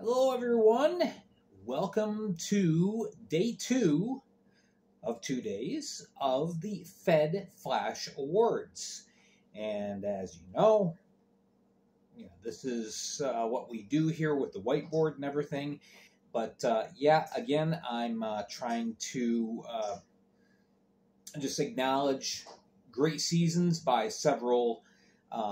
Hello, everyone. Welcome to day 2 of 2 days of the Fed Flash Awards. And as you know, this is what we do here with the whiteboard and everything. But again, I'm trying to just acknowledge great seasons by several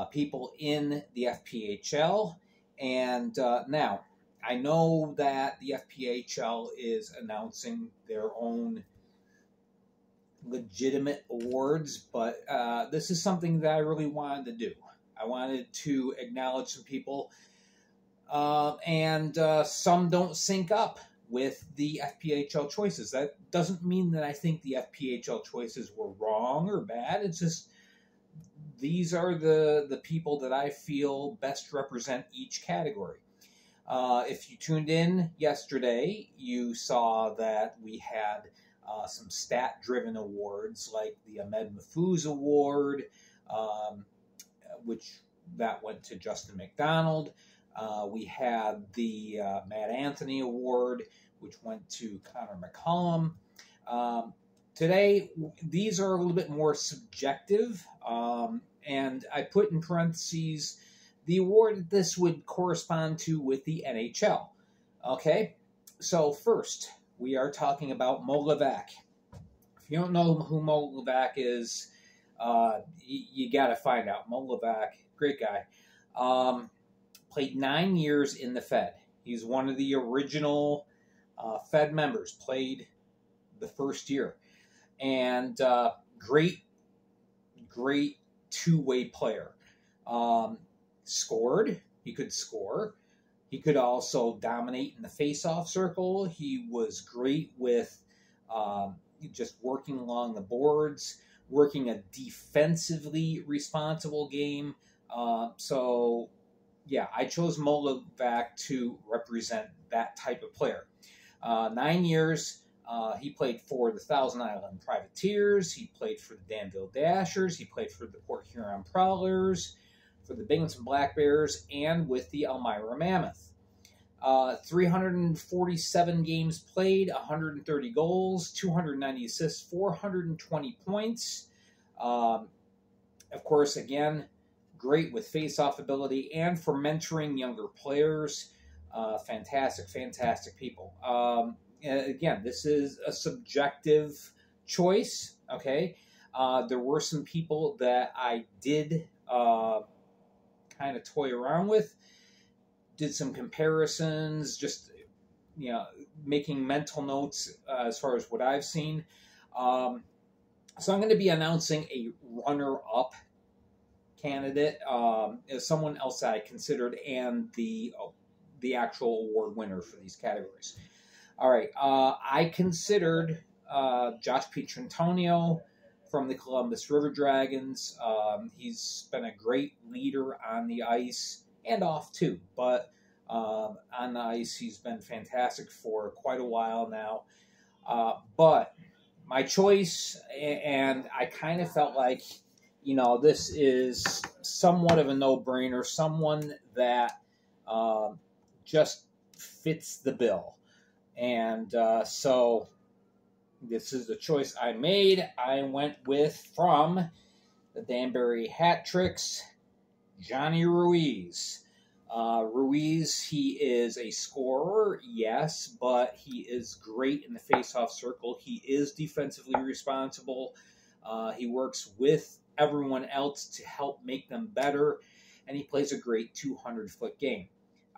people in the FPHL. And now, I know that the FPHL is announcing their own legitimate awards, but this is something that I really wanted to do. I wanted to acknowledge some people, and some don't sync up with the FPHL choices. That doesn't mean that I think the FPHL choices were wrong or bad. It's just these are the people that I feel best represent each category. If you tuned in yesterday, you saw that we had some stat-driven awards like the Ahmed Mahfouz Award, which that went to Justin McDonald. We had the Matt Anthony Award, which went to Connor McCollum. Today, these are a little bit more subjective, and I put in parentheses the award this would correspond to with the NHL. Okay, so first, we are talking about Mo Levac. If you don't know who Mo Levac is, you got to find out. Mo Levac, great guy. Played 9 years in the Fed. He's one of the original Fed members, played the first year. And great two-way player. Scored. He could score. He could also dominate in the face-off circle. He was great with just working along the boards, working a defensively responsible game. I chose Mo Levac to represent that type of player. 9 years. He played for the Thousand Island Privateers. He played for the Danville Dashers. He played for the Port Huron Prowlers, for the Binghamton Black Bears, and with the Elmira Mammoth. 347 games played, 130 goals, 290 assists, 420 points. Of course, again, great with face-off ability and for mentoring younger players. Fantastic people. Again, this is a subjective choice, okay? There were some people that I did kind of toy around with, did some comparisons, just, making mental notes as far as what I've seen. So I'm going to be announcing a runner-up candidate, as someone else that I considered, and the actual award winner for these categories. All right, I considered Josh Pietrantonio from the Columbus River Dragons. He's been a great leader on the ice and off too, but on the ice he's been fantastic for quite a while now. But my choice, and I kind of felt like, this is somewhat of a no-brainer, someone that just fits the bill. And so this is the choice I made. I went with, from the Danbury Hat Tricks, Johnny Ruiz. Ruiz, he is a scorer, yes, but he is great in the face-off circle. He is defensively responsible. He works with everyone else to help make them better, and he plays a great 200-foot game.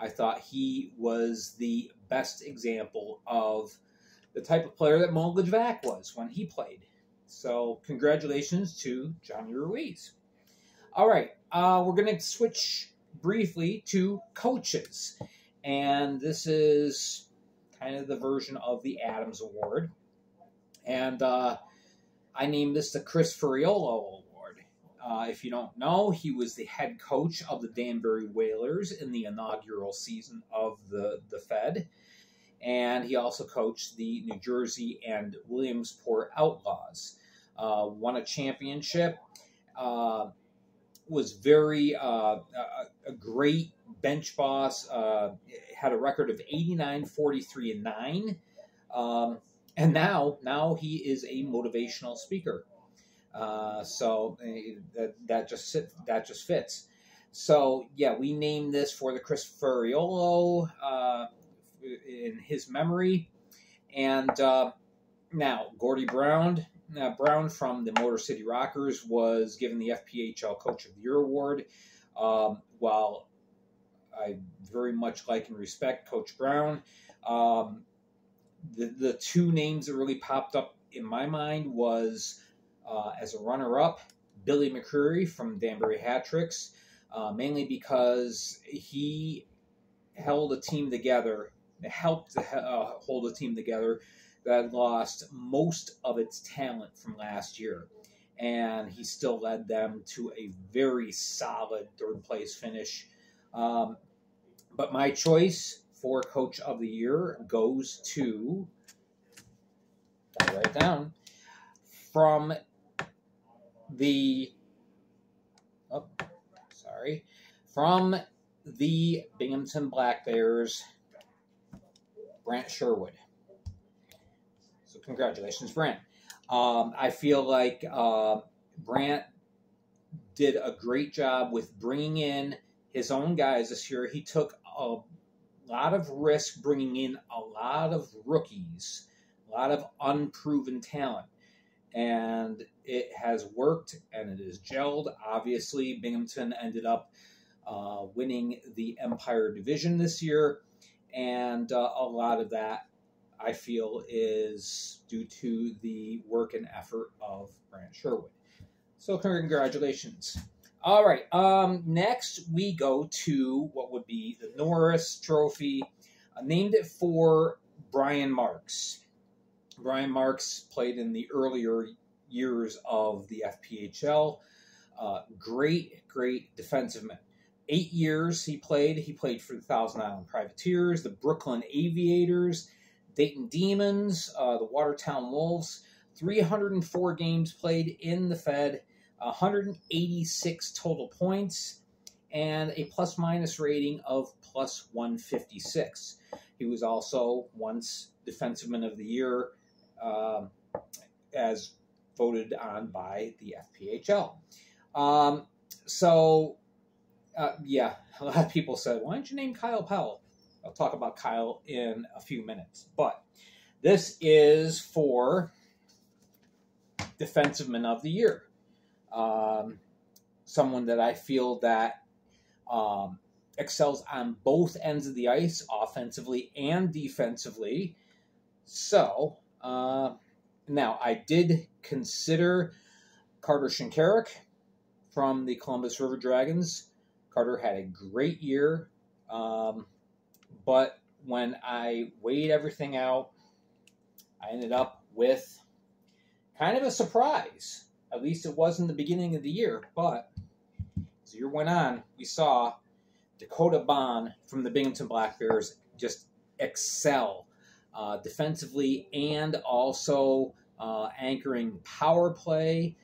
I thought he was the best example of the type of player that Mo Levac was when he played. So congratulations to Johnny Ruiz. All right, we're going to switch briefly to coaches. And this is kind of the version of the Adams Award. And I named this the Chris Firriolo Award. If you don't know, he was the head coach of the Danbury Whalers in the inaugural season of the Fed. And he also coached the New Jersey and Williamsport Outlaws. Won a championship. Was very a great bench boss, had a record of 89, 43, and 9. And now he is a motivational speaker. So that just fits. So yeah, we named this for the Chris Firriolo in his memory. And now Gordy Brown from the Motor City Rockers was given the FPHL Coach of the Year award. While I very much like and respect Coach Brown, the two names that really popped up in my mind was, as a runner-up, Billy McCreary from Danbury Hat-Tricks, mainly because he held a team together, helped hold a team together that lost most of its talent from last year. And he still led them to a very solid third-place finish. But my choice for Coach of the Year goes to, I'll write it down, from the Binghamton Black Bears, Brent Sherwood. So congratulations, Brent. I feel like Brent did a great job with bringing in his own guys this year. He took a lot of risk bringing in a lot of rookies, a lot of unproven talent. And it has worked, and it has gelled. Obviously, Binghamton ended up winning the Empire Division this year, and a lot of that, I feel, is due to the work and effort of Brent Sherwood. So congratulations. All right, next we go to what would be the Norris Trophy. Named it for Brian Marks. Brian Marks played in the earlier years of the FPHL. Great defensive man. 8 years he played. He played for the Thousand Island Privateers, the Brooklyn Aviators, Dayton Demons, the Watertown Wolves. 304 games played in the Fed, 186 total points, and a plus-minus rating of plus 156. He was also once Defensiveman of the Year, as voted on by the FPHL. Yeah, a lot of people said, why don't you name Kyle Powell? I'll talk about Kyle in a few minutes. But this is for Defensiveman of the Year. Someone that I feel that excels on both ends of the ice, offensively and defensively. So, now I did consider Carter Shinkaruk from the Columbus River Dragons. Carter had a great year, but when I weighed everything out, I ended up with kind of a surprise. At least it was in the beginning of the year, but as the year went on, we saw Dakota Bond from the Binghamton Black Bears just excel defensively and also anchoring power play,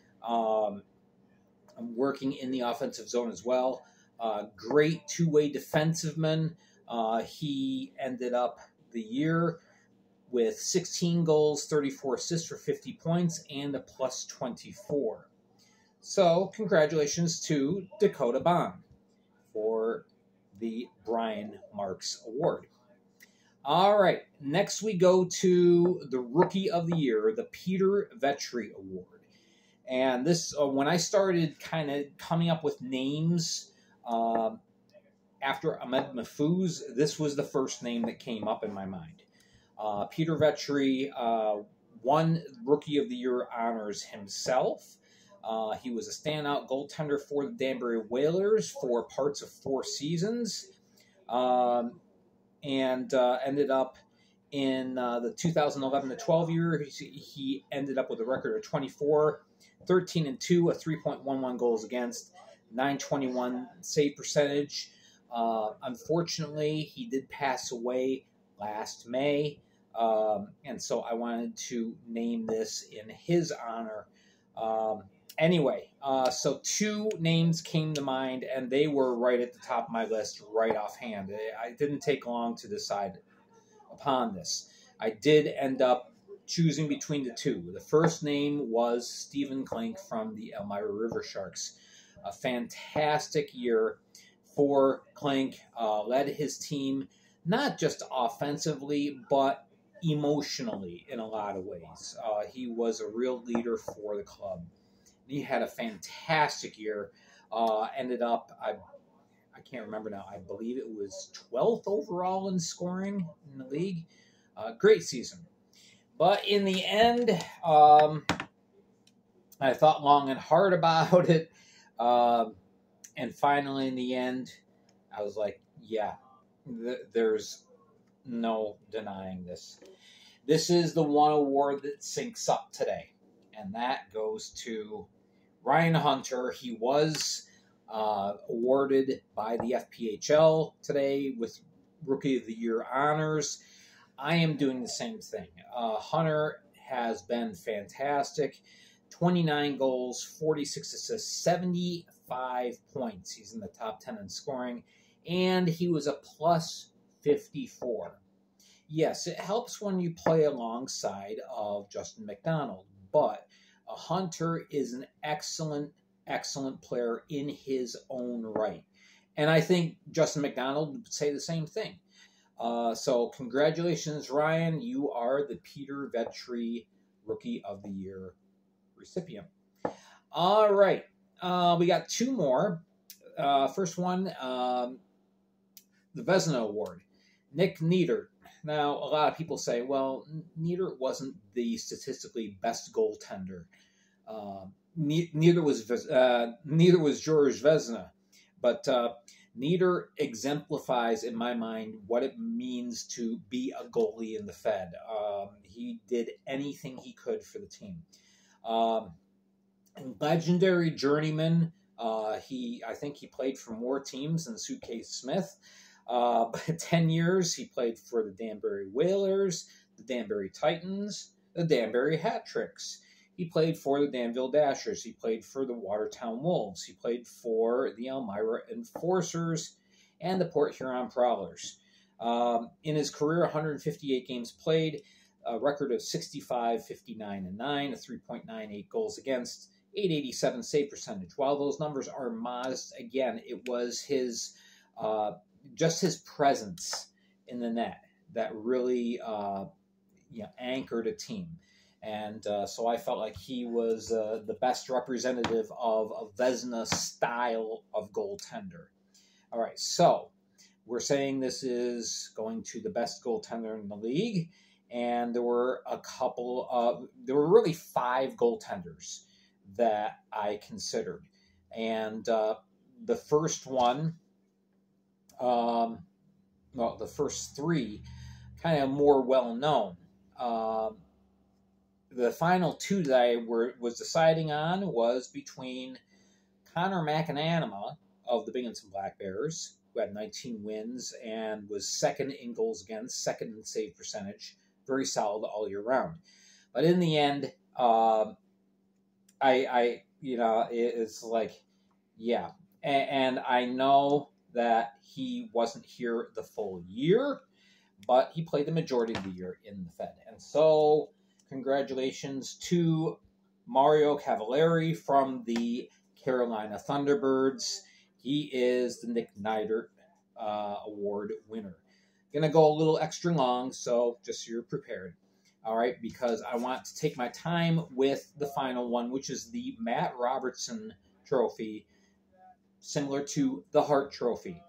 working in the offensive zone as well. Great two-way defensiveman. He ended up the year with 16 goals, 34 assists for 50 points, and a plus 24. So, congratulations to Dakota Bond for the Brian Marks Award. All right, next we go to the Rookie of the Year, the Peter Vetri Award. And this, when I started kind of coming up with names after Ahmed Mahfouz, this was the first name that came up in my mind. Peter Vetri won Rookie of the Year honors himself. He was a standout goaltender for the Danbury Whalers for parts of 4 seasons, and ended up in the 2011-12 year. He ended up with a record of 24, 13-2, a 3.11 goals against, 921 save percentage. Unfortunately, he did pass away last May, and so I wanted to name this in his honor. Anyway, so two names came to mind, and they were right at the top of my list right offhand. It didn't take long to decide upon this. I did end up choosing between the two. The first name was Stephen Klink from the Elmira River Sharks. A fantastic year for Klink. Led his team not just offensively, but emotionally in a lot of ways. He was a real leader for the club. He had a fantastic year. Ended up, I can't remember now, I believe it was 12th overall in scoring in the league. Great season. But in the end, I thought long and hard about it. And finally, in the end, I was like, yeah, there's no denying this. This is the one award that syncs up today. And that goes to Ryan Hunter. He was awarded by the FPHL today with Rookie of the Year honors. I am doing the same thing. Hunter has been fantastic. 29 goals, 46 assists, 75 points. He's in the top 10 in scoring. And he was a plus 54. Yes, it helps when you play alongside of Justin McDonald. But Hunter is an excellent player in his own right. And I think Justin McDonald would say the same thing. So congratulations, Ryan. You are the Peter Vetri Rookie of the Year recipient. All right. We got two more. First one, the Vezina Award. Nick Niedert. Now, a lot of people say, well, Niedert wasn't the statistically best goaltender. Neither was George Vezina. But Niedert exemplifies, in my mind, what it means to be a goalie in the Fed. He did anything he could for the team. Legendary journeyman. I think he played for more teams than Suitcase Smith. But 10 years, he played for the Danbury Whalers, the Danbury Titans, the Danbury Hat Tricks. He played for the Danville Dashers. He played for the Watertown Wolves. He played for the Elmira Enforcers and the Port Huron Prowlers. In his career, 158 games played, a record of 65, 59, and 9, a 3.98 goals against, 887 save percentage. While those numbers are modest, again, it was his just his presence in the net that really anchored a team. And so I felt like he was the best representative of a Vezina style of goaltender. All right, so we're saying this is going to the best goaltender in the league. And there were there were really 5 goaltenders that I considered. And the first one, the first 3 kind of more well-known. The final 2 that I was deciding on was between Connor McAnanama of the Binghamton Black Bears, who had 19 wins and was second in goals against, second in save percentage, very solid all year round. But in the end, it's like, yeah. And I know that he wasn't here the full year, but he played the majority of the year in the Fed. And so, congratulations to Mario Cavallari from the Carolina Thunderbirds. He is the Nick Niedert Award winner. Going to go a little extra long, so just so you're prepared. All right, because I want to take my time with the final one, which is the Matt Robertson Trophy, similar to the Hart Trophy.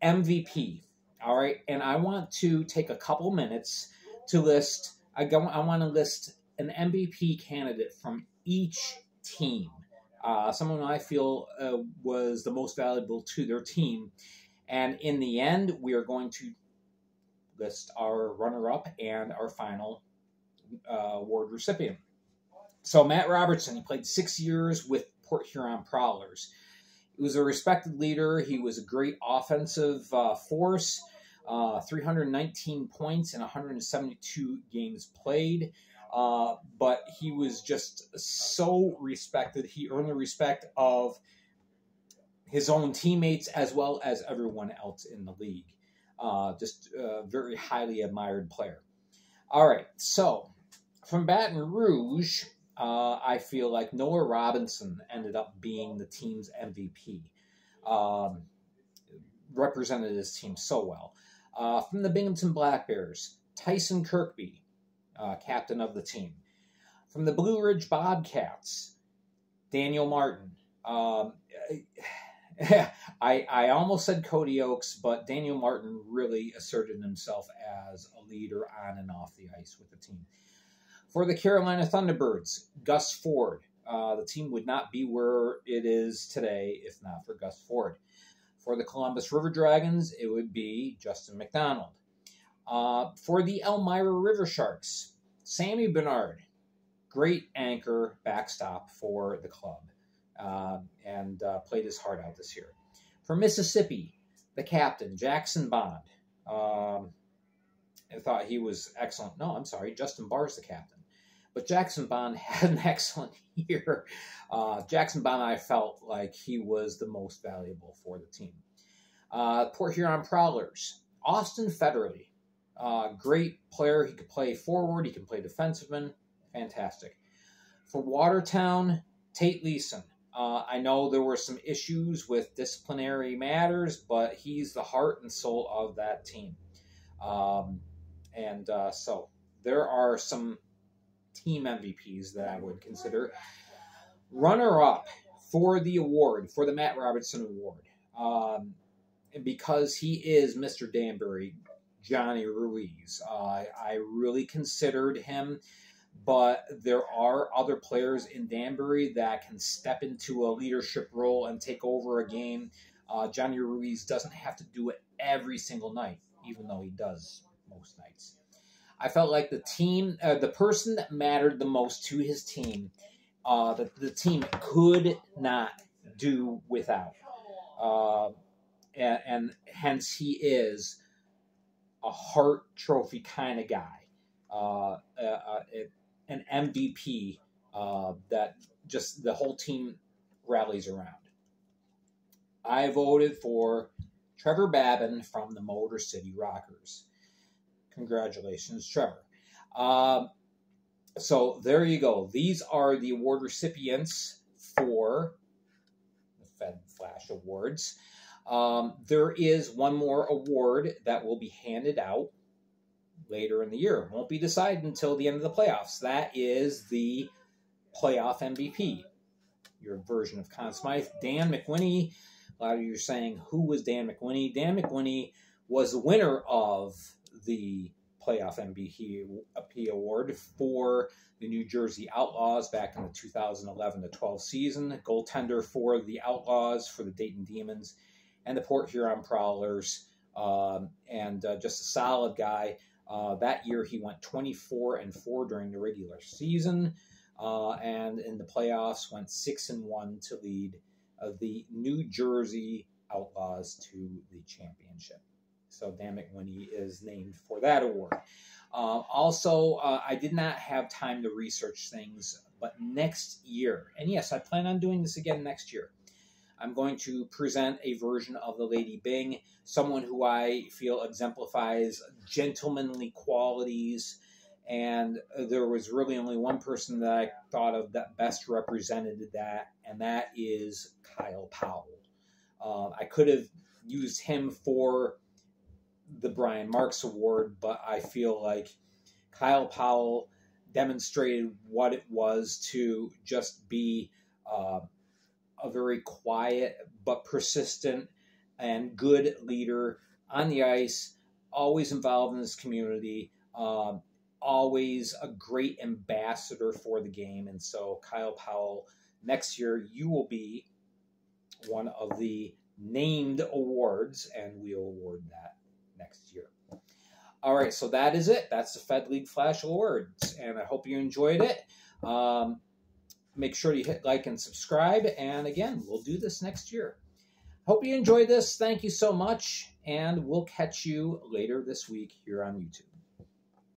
MVP. All right, and I want to take a couple minutes to list. I want to list an MVP candidate from each team. Someone I feel was the most valuable to their team. And in the end, we are going to list our runner-up and our final award recipient. So Matt Robertson, he played 6 years with Port Huron Prowlers. He was a respected leader. He was a great offensive force. 319 points in 172 games played. but he was just so respected. He earned the respect of his own teammates as well as everyone else in the league. Just a very highly admired player. All right, so from Baton Rouge, I feel like Noah Robinson ended up being the team's MVP. Represented his team so well. From the Binghamton Black Bears, Tyson Kirkby, captain of the team. From the Blue Ridge Bobcats, Daniel Martin. I almost said Cody Oakes, but Daniel Martin really asserted himself as a leader on and off the ice with the team. For the Carolina Thunderbirds, Gus Ford. The team would not be where it is today if not for Gus Ford. For the Columbus River Dragons, it would be Justin McDonald. For the Elmira River Sharks, Sammy Bernard. Great anchor backstop for the club. And played his heart out this year. For Mississippi, the captain, Jackson Bond. I thought he was excellent. No, I'm sorry, Justin Barr's the captain. But Jackson Bond had an excellent year. Jackson Bond, I felt like he was the most valuable for the team. Port Huron Prowlers, Austin Federley. Great player. He could play forward. He can play defenseman. Fantastic. For Watertown, Tate Leeson. I know there were some issues with disciplinary matters, but he's the heart and soul of that team. So there are some team MVPs that I would consider. Runner-up for the award, for the Matt Robertson Award, because he is Mr. Danbury, Johnny Ruiz. I really considered him, but there are other players in Danbury that can step into a leadership role and take over a game. Johnny Ruiz doesn't have to do it every single night, even though he does most nights. I felt like the team, the person that mattered the most to his team, the team could not do without. And hence he is a Hart Trophy kind of guy. An MVP that just the whole team rallies around. I voted for Trevor Babin from the Motor City Rockers. Congratulations, Trevor. So there you go. These are the award recipients for the Fed Flash Awards. There is one more award that will be handed out later in the year. It won't be decided until the end of the playoffs. That is the playoff MVP. Your version of Conn Smythe. Dan McWhinney. A lot of you are saying, who was Dan McWhinney? Dan McWhinney was the winner of the playoff MVP award for the New Jersey Outlaws back in the 2011-12 season. Goaltender for the Outlaws, for the Dayton Demons, and the Port Huron Prowlers. Just a solid guy. That year he went 24-4 during the regular season, and in the playoffs went 6-1 to lead the New Jersey Outlaws to the championship. So Dan McWhinney is named for that award. I did not have time to research things, but next year, and yes, I plan on doing this again next year, I'm going to present a version of the Lady Bing, someone who I feel exemplifies gentlemanly qualities, and there was really only one person that I thought of that best represented that, and that is Kyle Powell. I could have used him for the Brian Marks Award, but I feel like Kyle Powell demonstrated what it was to just be a very quiet but persistent and good leader on the ice, always involved in his community, always a great ambassador for the game. And so Kyle Powell, next year you will be one of the named awards, and we'll award that next year. All right, so that is it. That's the Fed League Flash Awards, and I hope you enjoyed it. Make sure you hit like and subscribe, and again, we'll do this next year. Hope you enjoyed this. Thank you so much, and we'll catch you later this week here on YouTube.